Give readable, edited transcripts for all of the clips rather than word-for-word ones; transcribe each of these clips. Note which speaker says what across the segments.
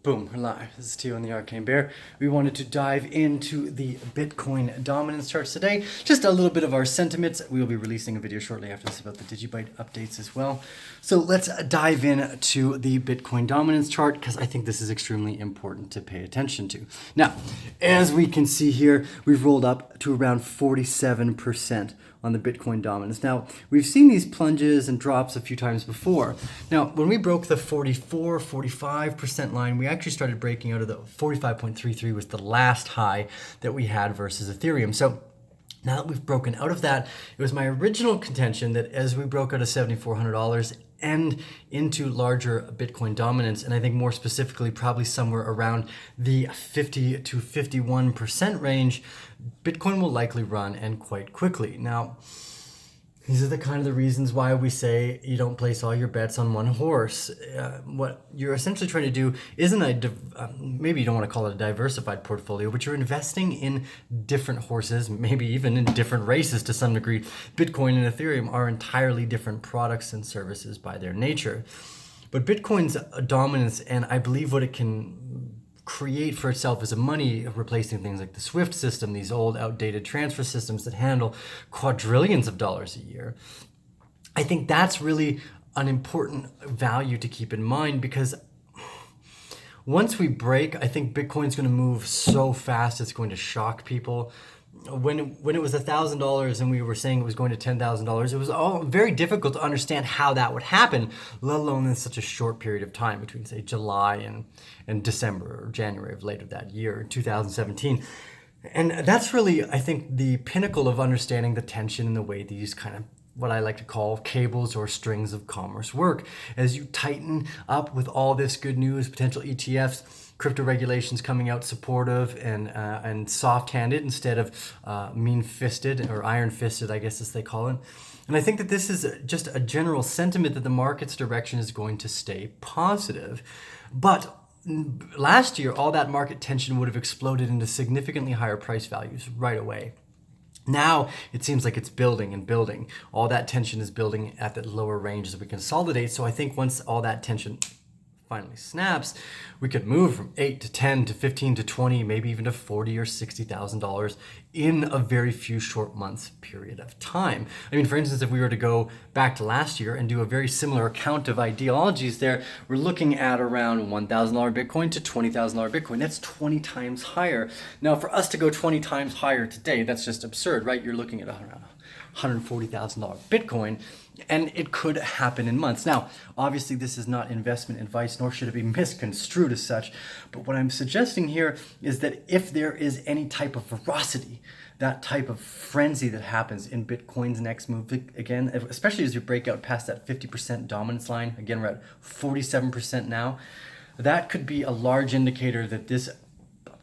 Speaker 1: Boom, we're live. This is Tio on the Arcane Bear. We wanted to dive into the Bitcoin dominance charts today. Just a little bit of our sentiments. We will be releasing a video shortly after this about the Digibyte updates as well. So let's dive into the Bitcoin dominance chart because I think this is extremely important to pay attention to. Now, as we can see here, we've rolled up to around 47% on the Bitcoin dominance. Now, we've seen these plunges and drops a few times before. Now, when we broke the 45% line, we actually started breaking out of the 45.33 was the last high that we had versus Ethereum. So now that we've broken out of that, it was my original contention that as we broke out of $7,400 and into larger Bitcoin dominance, and I think more specifically probably somewhere around the 50 to 51% range, Bitcoin will likely run and quite quickly. Now, these are the kind of the reasons why we say you don't place all your bets on one horse. What you're essentially trying to do isn't maybe you don't want to call it a diversified portfolio, but you're investing in different horses, maybe even in different races to some degree. Bitcoin and Ethereum are entirely different products and services by their nature. But Bitcoin's dominance, and I believe what it can create for itself as a money, replacing things like the SWIFT system, these old outdated transfer systems that handle quadrillions of dollars a year. I think that's really an important value to keep in mind, because once we break, I think Bitcoin's going to move so fast it's going to shock people. When it was $1,000 and we were saying it was going to $10,000, it was all very difficult to understand how that would happen, let alone in such a short period of time between, say, July and December or January of later that year, 2017. And that's really, I think, the pinnacle of understanding the tension and the way these kind of what I like to call cables or strings of commerce work. As you tighten up with all this good news, potential ETFs, crypto regulations coming out supportive and soft-handed instead of mean-fisted or iron-fisted, I guess as they call it. And I think that this is just a general sentiment that the market's direction is going to stay positive. But last year, all that market tension would have exploded into significantly higher price values right away. Now it seems like it's building and building. All that tension is building at the lower range as we consolidate. So I think once all that tension finally snaps, we could move from 8 to 10 to 15 to 20, maybe even to $40,000 or $60,000 in a very few short months period of time. I mean, for instance, if we were to go back to last year and do a very similar account of ideologies there, we're looking at around $1,000 Bitcoin to $20,000 Bitcoin. That's 20 times higher. Now, for us to go 20 times higher today, that's just absurd, right? You're looking at around $140,000 Bitcoin, and it could happen in months. Now, obviously, this is not investment advice, nor should it be misconstrued as such. But what I'm suggesting here is that if there is any type of ferocity, that type of frenzy that happens in Bitcoin's next move, again, especially as you break out past that 50% dominance line, again, we're at 47% now, that could be a large indicator that this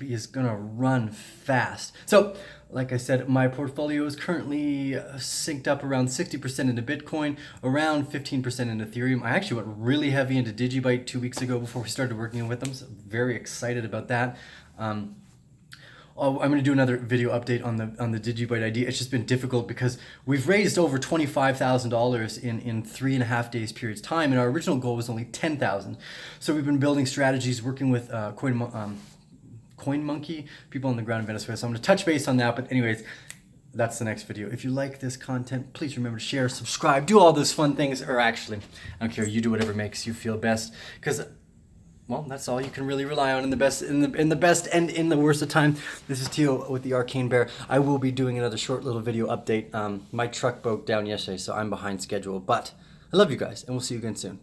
Speaker 1: is going to run fast. So, like I said, my portfolio is currently synced up around 60% into Bitcoin, around 15% into Ethereum. I actually went really heavy into Digibyte 2 weeks ago before we started working with them, so very excited about that. I'm going to do another video update on the Digibyte idea. It's just been difficult because we've raised over $25,000 in 3.5 days period's time, and our original goal was only $10,000. So we've been building strategies, working with CoinMonkey, people on the ground in Venezuela. So I'm going to touch base on that. But anyways, that's the next video. If you like this content, please remember to share, subscribe, do all those fun things. Or actually, I don't care. You do whatever makes you feel best. Because, well, that's all you can really rely on in the best and in the worst of time. This is Tio with the Arcane Bear. I will be doing another short little video update. My truck broke down yesterday, so I'm behind schedule. But I love you guys, and we'll see you again soon.